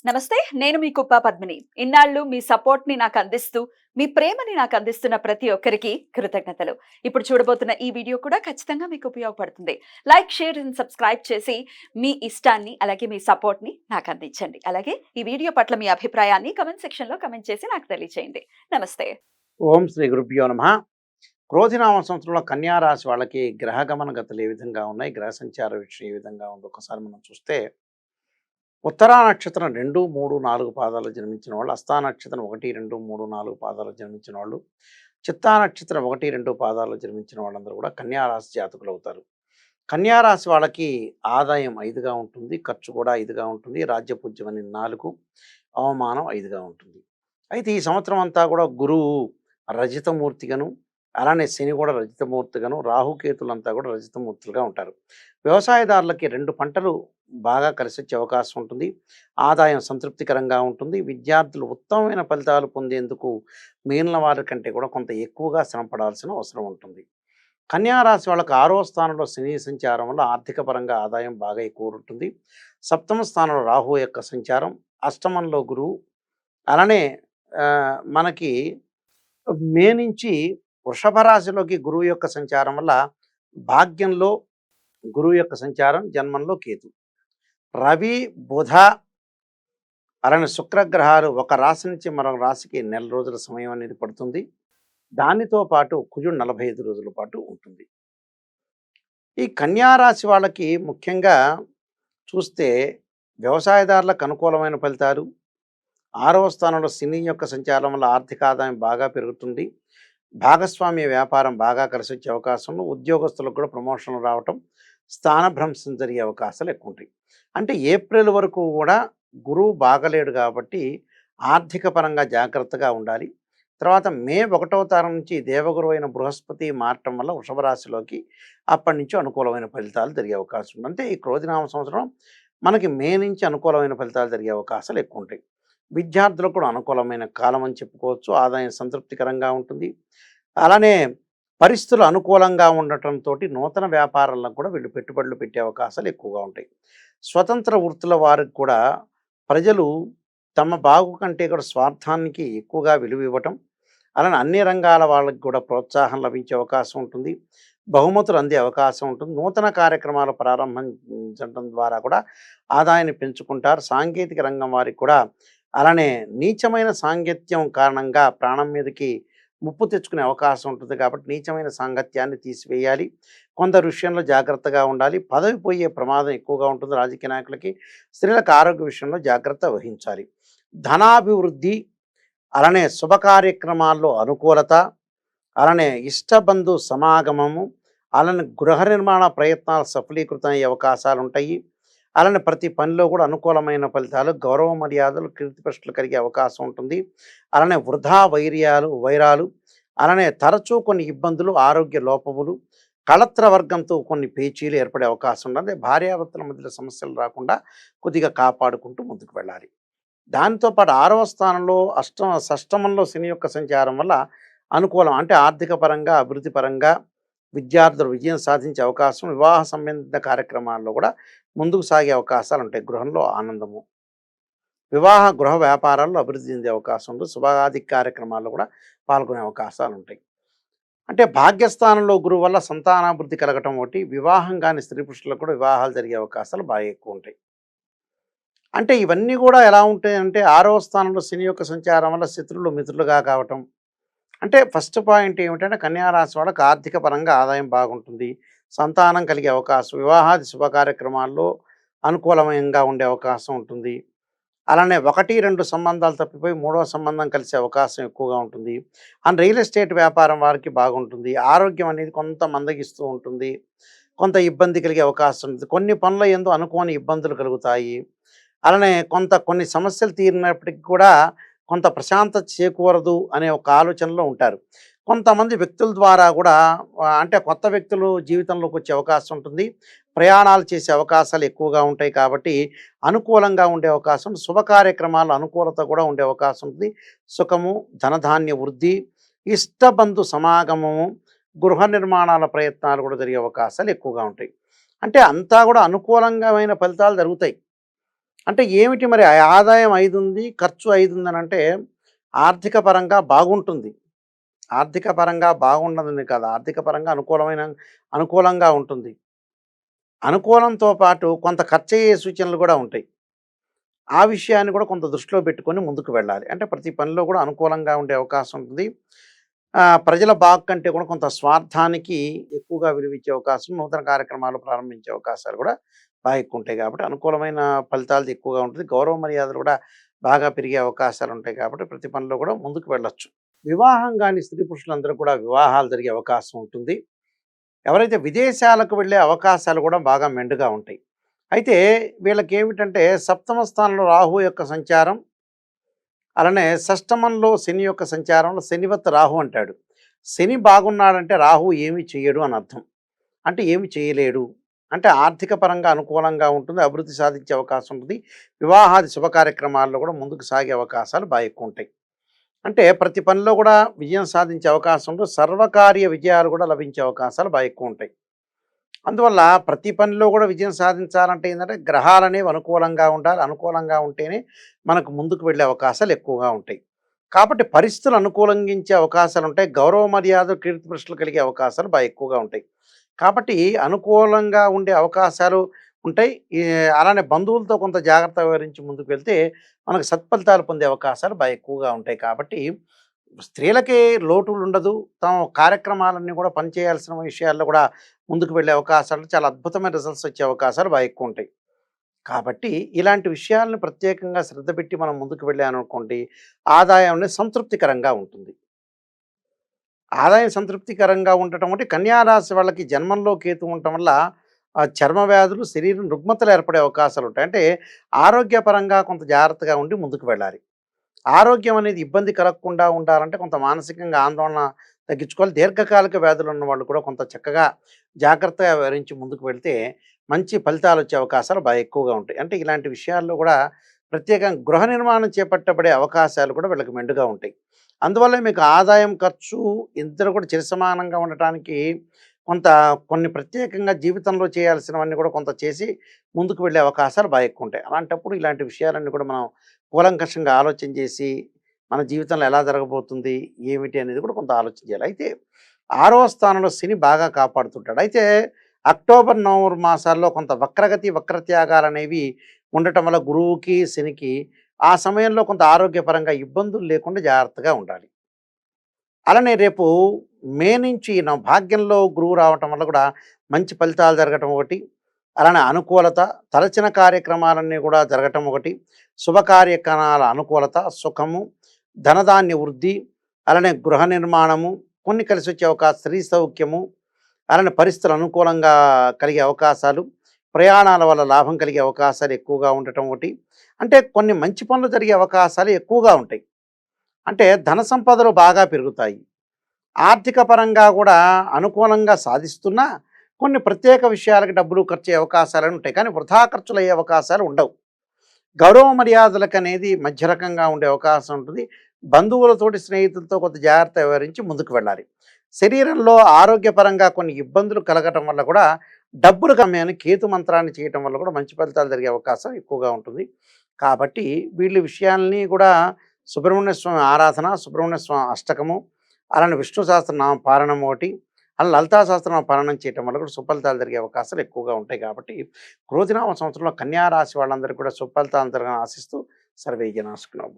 నమస్తే. నేను మీ కుప్ప పద్మిని. ఇన్నాళ్ళు మీ సపోర్ట్‌ని నాకందిస్తూ, మీ ప్రేమని నాకందిస్తున్న ప్రతి ఒక్కరికి కృతజ్ఞతలు. ఇప్పుడు చూడబోతున్న ఈ వీడియో కూడా ఖచ్చితంగా మీకు ఉపయోగపడుతుంది. లైక్, షేర్ అండ్ సబ్స్క్రైబ్ చేసి మీ ఇష్టాన్ని, అలాగే మీ సపోర్ట్‌ని నాకందించండి. అలాగే ఈ వీడియో పట్ల మీ అభిప్రాయాన్ని కామెంట్ సెక్షన్‌లో కామెంట్ చేసి నాకు తెలియజేయండి. నమస్తే. ఓం శ్రీ గురుభ్యో నమః. క్రోధినామ సంవత్సరంలో కన్యా రాశి వాళ్ళకి గ్రహ గమన గతులు ఏ విధంగా ఉన్నాయి, గ్రహ సంచార విషయం ఏ విధంగా ఉందో ఒకసారి మనం చూస్తే, ఉత్తరా నక్షత్రం 2, 3, 4 పాదాలు జన్మించిన వాళ్ళు, హస్తా నక్షత్రం 1, 2, 3, 4 పాదాలు జన్మించిన వాళ్ళు, చిత్తా నక్షత్రం 1, 2 పాదాలు జన్మించిన వాళ్ళందరూ కూడా కన్యా రాశి జాతకులు అవుతారు. కన్యా రాశి వాళ్ళకి ఆదాయం 5గా ఉంటుంది, ఖర్చు కూడా 5గా ఉంటుంది, రాజ్యపూజ్యం అని 4, అవమానం 5గా ఉంటుంది. అయితే ఈ సంవత్సరం అంతా కూడా గురువు రజితమూర్తిగాను, అలానే శని కూడా రజితమూర్తిగాను, రాహుకేతులంతా కూడా రజితమూర్తులుగా ఉంటారు. వ్యవసాయదారులకి 2 పంటలు బాగా కలిసొచ్చే అవకాశం ఉంటుంది. ఆదాయం సంతృప్తికరంగా ఉంటుంది. విద్యార్థులు ఉత్తమమైన ఫలితాలు పొందేందుకు మిగిలిన వారి కంటే కూడా కొంత ఎక్కువగా శ్రమపడాల్సిన అవసరం ఉంటుంది. కన్యా రాశి వాళ్ళకి 6వ స్థానంలో శని సంచారం వల్ల ఆర్థిక పరంగా ఆదాయం బాగా ఎక్కువ ఉంటుంది. సప్తమ స్థానంలో రాహు యొక్క సంచారం, అష్టమంలో గురువు, అలానే మనకి మే నుంచి వృషభ రాశిలోకి గురువు యొక్క సంచారం వల్ల భాగ్యంలో గురువు యొక్క సంచారం, జన్మంలో కేతు. రవి, బుధ, అలానే శుక్రగ్రహాలు ఒక రాశి నుంచి మరొక రాశికి నెల రోజుల సమయం అనేది పడుతుంది. దానితో పాటు కుజుడు 45 రోజుల పాటు ఉంటుంది. ఈ కన్యా రాశి వాళ్ళకి ముఖ్యంగా చూస్తే వ్యవసాయదారులకు అనుకూలమైన ఫలితాలు, 6వ స్థానంలో శని యొక్క సంచారం వల్ల ఆర్థిక ఆదాయం బాగా పెరుగుతుంది. భాగస్వామ్య వ్యాపారం బాగా కలిసొచ్చే అవకాశం, ఉద్యోగస్తులకు కూడా ప్రమోషన్లు రావటం, స్థానభ్రంశం జరిగే అవకాశాలు ఎక్కువ ఉంటాయి. అంటే ఏప్రిల్ వరకు కూడా గురువు బాగలేడు కాబట్టి ఆర్థిక పరంగా జాగ్రత్తగా ఉండాలి. తర్వాత మే 1వ తారీఖు నుంచి దేవగురు అయిన బృహస్పతి మారటం వల్ల వృషభ రాశిలోకి అప్పటి నుంచి అనుకూలమైన ఫలితాలు జరిగే అవకాశం ఉంది. అంటే ఈ క్రోధినామ సంవత్సరం మనకి మే నుంచి అనుకూలమైన ఫలితాలు జరిగే అవకాశాలు ఎక్కువ ఉంటాయి. విద్యార్థులకు కూడా అనుకూలమైన కాలం అని చెప్పుకోవచ్చు. ఆదాయం సంతృప్తికరంగా ఉంటుంది. అలానే పరిస్థితులు అనుకూలంగా ఉండటంతో నూతన వ్యాపారాలకు కూడా వీళ్ళు పెట్టుబడులు పెట్టే అవకాశాలు ఎక్కువగా ఉంటాయి. స్వతంత్ర వృత్తుల వారికి కూడా ప్రజలు తమ బాగు కంటే కూడా స్వార్థానికి ఎక్కువగా విలువ ఇవ్వటం, అలానే అన్ని రంగాల వాళ్ళకి కూడా ప్రోత్సాహం లభించే అవకాశం ఉంటుంది. బహుమతులు అందే అవకాశం ఉంటుంది. నూతన కార్యక్రమాలు ప్రారంభించడం ద్వారా కూడా ఆదాయాన్ని పెంచుకుంటారు. సాంకేతిక రంగం వారికి కూడా అలానే నీచమైన సాంగత్యం కారణంగా ప్రాణం మీదకి ముప్పు తెచ్చుకునే అవకాశం ఉంటుంది. కాబట్టి నీచమైన సాంగత్యాన్ని తీసివేయాలి. కొందరు విషయంలో జాగ్రత్తగా ఉండాలి. పదవి పోయే ప్రమాదం ఎక్కువగా ఉంటుంది. రాజకీయ నాయకులకి, స్త్రీలకు ఆరోగ్య విషయంలో జాగ్రత్త వహించాలి. ధనాభివృద్ధి, అలానే శుభ కార్యక్రమాల్లో అనుకూలత, అలానే ఇష్టబంధు సమాగమము, అలానే గృహ నిర్మాణ ప్రయత్నాలు సఫలీకృతం అయ్యే అవకాశాలు ఉంటాయి. అలానే ప్రతి పనిలో కూడా అనుకూలమైన ఫలితాలు, గౌరవ మర్యాదలు, కీర్తిప్రతిష్టలు కలిగే అవకాశం ఉంటుంది. అలానే వృధా వైరాలు, అలానే తరచూ కొన్ని ఇబ్బందులు, ఆరోగ్య లోపములు, కళత్ర వర్గంతో కొన్ని పేచీలు ఏర్పడే అవకాశం ఉంటుంది. భార్యాభర్తల మధ్యలో సమస్యలు రాకుండా కొద్దిగా కాపాడుకుంటూ ముందుకు వెళ్ళాలి. దాంతోపాటు 6వ స్థానంలో షష్టమంలో శని యొక్క సంచారం వల్ల అనుకూలం, అంటే ఆర్థిక పరంగా, అభివృద్ధి పరంగా విద్యార్థులు విజయం సాధించే అవకాశం, వివాహ సంబంధిత కార్యక్రమాల్లో కూడా ముందుకు సాగే అవకాశాలు ఉంటాయి. గృహంలో ఆనందము, గృహ వ్యాపారాల్లో అభివృద్ధి చెందే అవకాశం ఉంటుంది. శుభాది కార్యక్రమాల్లో కూడా పాల్గొనే అవకాశాలు ఉంటాయి. అంటే భాగ్యస్థానంలో గురువు వల్ల సంతానాభివృద్ధి కలగటం ఒకటి, వివాహం కాని స్త్రీ పురుషులకు కూడా వివాహాలు జరిగే అవకాశాలు బాగా ఎక్కువ ఉంటాయి. అంటే ఇవన్నీ కూడా ఎలా ఉంటాయంటే 6వ స్థానంలో శని యొక్క సంచారం వల్ల శత్రువులు మిత్రులుగా కావటం. అంటే ఫస్ట్ పాయింట్ ఏమిటంటే కన్యా రాశి వాళ్ళకి ఆర్థిక పరంగా ఆదాయం బాగుంటుంది. సంతానం కలిగే అవకాశం, వివాహాది శుభ కార్యక్రమాల్లో అనుకూలంగా ఉండే అవకాశం ఉంటుంది. అలానే 1, 2 సంబంధాలు తప్పిపోయి 3వ సంబంధం కలిసే అవకాశం ఎక్కువగా ఉంటుంది. అండ్ రియల్ ఎస్టేట్ వ్యాపారం వారికి బాగుంటుంది. ఆరోగ్యం అనేది కొంత మందగిస్తూ ఉంటుంది. కొంత ఇబ్బంది కలిగే అవకాశం ఉంటుంది. కొన్ని పనుల యందు అనుకోని ఇబ్బందులు కలుగుతాయి. అలానే కొన్ని సమస్యలు తీరినప్పటికి కూడా కొంత ప్రశాంతత చేకూరదు అనే ఒక ఆలోచనలో ఉంటారు. కొంతమంది వ్యక్తుల ద్వారా కూడా అంటే కొత్త వ్యక్తులు జీవితంలోకి వచ్చే అవకాశం ఉంటుంది. ప్రయాణాలు చేసే అవకాశాలు ఎక్కువగా ఉంటాయి. కాబట్టి అనుకూలంగా ఉండే అవకాశం, శుభ కార్యక్రమాల అనుకూలత కూడా ఉండే అవకాశం ఉంటుంది. సుఖము, ధనధాన్య వృద్ధి, ఇష్టబంధు సమాగమము, గృహ నిర్మాణాల ప్రయత్నాలు కూడా జరిగే అవకాశాలు ఎక్కువగా ఉంటాయి. అంటే అంతా కూడా అనుకూలంగా ఫలితాలు జరుగుతాయి. అంటే ఏమిటి మరి ఆదాయం 5 ఉంది, ఖర్చు 5 ఉందని అంటే ఆర్థిక పరంగా బాగుంటుంది. ఆర్థిక పరంగా బాగుండదని కాదు. ఆర్థిక పరంగా అనుకూలంగా ఉంటుంది. అనుకూలంతో పాటు కొంత ఖర్చయ్యే సూచనలు కూడా ఉంటాయి. ఆ విషయాన్ని కూడా కొంత దృష్టిలో పెట్టుకొని ముందుకు వెళ్ళాలి. అంటే ప్రతి పనిలో కూడా అనుకూలంగా ఉండే అవకాశం ఉంటుంది. ప్రజల బాగు కంటే కూడా కొంత స్వార్థానికి ఎక్కువగా విలువిచ్చే అవకాశం, నూతన కార్యక్రమాలు ప్రారంభించే అవకాశాలు కూడా బాగా ఎక్కువ ఉంటాయి కాబట్టి అనుకూలమైన ఫలితాలు ఎక్కువగా ఉంటుంది. గౌరవ మర్యాదలు కూడా బాగా పెరిగే అవకాశాలు ఉంటాయి కాబట్టి ప్రతి పనిలో కూడా ముందుకు వెళ్ళొచ్చు. వివాహం కాని స్త్రీ పురుషులందరూ కూడా వివాహాలు జరిగే అవకాశం ఉంటుంది. ఎవరైతే విదేశాలకు వెళ్ళే అవకాశాలు కూడా బాగా మెండుగా ఉంటాయి. అయితే వీళ్ళకేమిటంటే సప్తమ స్థానంలో రాహు యొక్క సంచారం, అలానే షష్టమంలో శని యొక్క సంచారంలో శనివత్ రాహు అంటాడు. శని బాగున్నాడంటే రాహు ఏమి చెయ్యడు అని అర్థం. అంటే ఏమి చేయలేడు. అంటే ఆర్థిక పరంగా అనుకూలంగా ఉంటుంది. అభివృద్ధి సాధించే అవకాశం ఉంటుంది. వివాహాది శుభ కార్యక్రమాల్లో కూడా ముందుకు సాగే అవకాశాలు బాగా ఎక్కువ ఉంటాయి. అంటే ప్రతి పనిలో కూడా విజయం సాధించే అవకాశం ఉంటుంది. సర్వకార్య విజయాలు కూడా లభించే అవకాశాలు బాగా ఎక్కువ ఉంటాయి. అందువల్ల ప్రతి పనిలో కూడా విజయం సాధించాలంటే ఏంటంటే గ్రహాలనేవి అనుకూలంగా ఉండాలి. అనుకూలంగా ఉంటేనే మనకు ముందుకు వెళ్ళే అవకాశాలు ఎక్కువగా ఉంటాయి. కాబట్టి పరిస్థితులు అనుకూలంగించే అవకాశాలు ఉంటాయి. గౌరవ మర్యాదలు, కీర్తి ప్రశ్నలు కలిగే అవకాశాలు బాగా ఎక్కువగా ఉంటాయి. కాబట్టి అనుకూలంగా ఉండే అవకాశాలు ఉంటాయి. అలానే బంధువులతో కొంత జాగ్రత్త వివరించి ముందుకు వెళ్తే మనకు సత్ఫలితాలు పొందే అవకాశాలు బాగా ఎక్కువగా ఉంటాయి. కాబట్టి స్త్రీలకే లోటులు ఉండదు. తమ కార్యక్రమాలన్నీ కూడా పనిచేయాల్సిన విషయాల్లో కూడా ముందుకు వెళ్ళే అవకాశాలు, చాలా అద్భుతమైన రిజల్ట్స్ వచ్చే అవకాశాలు బాగా ఎక్కువ ఉంటాయి. కాబట్టి ఇలాంటి విషయాలను ప్రత్యేకంగా శ్రద్ధ పెట్టి మనం ముందుకు వెళ్ళామనుకోండి, ఆదాయం అనేది సంతృప్తికరంగా ఉంటుంది. ఆదాయం సంతృప్తికరంగా ఉండటం అంటే కన్యా రాశి వాళ్ళకి జన్మంలో కేతు ఉండటం వల్ల చర్మ వ్యాధులు, శరీరం రుగ్మతలు ఏర్పడే అవకాశాలు ఉంటాయి. అంటే ఆరోగ్యపరంగా కొంత జాగ్రత్తగా ఉండి ముందుకు వెళ్ళాలి. ఆరోగ్యం అనేది ఇబ్బంది కలగకుండా ఉండాలంటే కొంత మానసికంగా ఆందోళన తగ్గించుకోవాలి. దీర్ఘకాలిక వ్యాధులు ఉన్న వాళ్ళు కూడా కొంత చక్కగా జాగ్రత్తగా వివరించి ముందుకు వెళ్తే మంచి ఫలితాలు వచ్చే అవకాశాలు బాగా ఎక్కువగా ఉంటాయి. అంటే ఇలాంటి విషయాల్లో కూడా ప్రత్యేకంగా గృహ నిర్మాణం చేపట్టబడే అవకాశాలు కూడా వీళ్ళకి మెండుగా ఉంటాయి. అందువల్ల మీకు ఆదాయం, ఖర్చు ఇద్దరు కూడా సమానంగా ఉండటానికి కొన్ని ప్రత్యేకంగా జీవితంలో చేయాల్సినవన్నీ కూడా కొంత చేసి ముందుకు వెళ్ళే అవకాశాలు బాగా ఎక్కువ ఉంటాయి. అలాంటప్పుడు ఇలాంటి విషయాలన్నీ కూడా మనం కూలంకషంగా ఆలోచన చేసి మన జీవితంలో ఎలా జరగబోతుంది, ఏమిటి అనేది కూడా కొంత ఆలోచన చేయాలి. అయితే 6వ స్థానంలో శని బాగా కాపాడుతుంటాడు. అయితే అక్టోబర్, నవంబర్ మాసాల్లో కొంత వక్రగతి, వక్రత్యాగాలనేవి ఉండటం వల్ల గురువుకి, శనికి ఆ సమయంలో కొంత ఆరోగ్యపరంగా ఇబ్బందులు లేకుండా జాగ్రత్తగా ఉండాలి. అలానే రేపు మే నుంచి నా భాగ్యంలో గురువు రావటం వల్ల కూడా మంచి ఫలితాలు జరగటం ఒకటి, అలానే అనుకూలత, తలచిన కార్యక్రమాలన్నీ కూడా జరగటం ఒకటి, శుభ కార్యక్రమాల అనుకూలత, సుఖము, ధనధాన్య వృద్ధి, అలానే గృహ నిర్మాణము, కొన్ని కలిసి వచ్చే అవకాశం, స్త్రీ సౌఖ్యము, అలానే పరిస్థితులు అనుకూలంగా కలిగే అవకాశాలు, ప్రయాణాల వల్ల లాభం కలిగే అవకాశాలు ఎక్కువగా ఉండటం ఒకటి. అంటే కొన్ని మంచి పనులు జరిగే అవకాశాలు ఎక్కువగా ఉంటాయి. అంటే ధన సంపదలు బాగా పెరుగుతాయి. ఆర్థిక పరంగా కూడా అనుకూలంగా సాధిస్తున్నా కొన్ని ప్రత్యేక విషయాలకు డబ్బులు ఖర్చు అయ్యే అవకాశాలు ఉంటాయి. కానీ వృధా ఖర్చులు అయ్యే అవకాశాలు ఉండవు. గౌరవ మర్యాదలకు అనేది మధ్య రకంగా ఉండే అవకాశం ఉంటుంది. బంధువులతోటి, స్నేహితులతో కొంత జాగ్రత్త వివరించి ముందుకు వెళ్ళాలి. శరీరంలో ఆరోగ్యపరంగా కొన్ని ఇబ్బందులు కలగటం వల్ల కూడా డబ్బులు కమ్మని కేతు మంత్రాన్ని చేయటం వల్ల కూడా మంచి ఫలితాలు జరిగే అవకాశం ఎక్కువగా ఉంటుంది. కాబట్టి వీళ్ళ విషయాల్ని కూడా సుబ్రహ్మణ్య స్వామి ఆరాధన, సుబ్రహ్మణ్య స్వామి అష్టకము, అలానే విష్ణు సహస్రనామ పారాయణం ఒకటి, అలా లలితా సహస్రనామ పారాయణం చేయటం వల్ల కూడా సుఫలితాలు జరిగే అవకాశాలు ఎక్కువగా ఉంటాయి. కాబట్టి క్రోధినామ సంవత్సరంలో కన్యా రాశి వాళ్ళందరికీ కూడా సుఫలితాలు జరగాలని ఆశిస్తూ సర్వే జనాసుకున్నాం.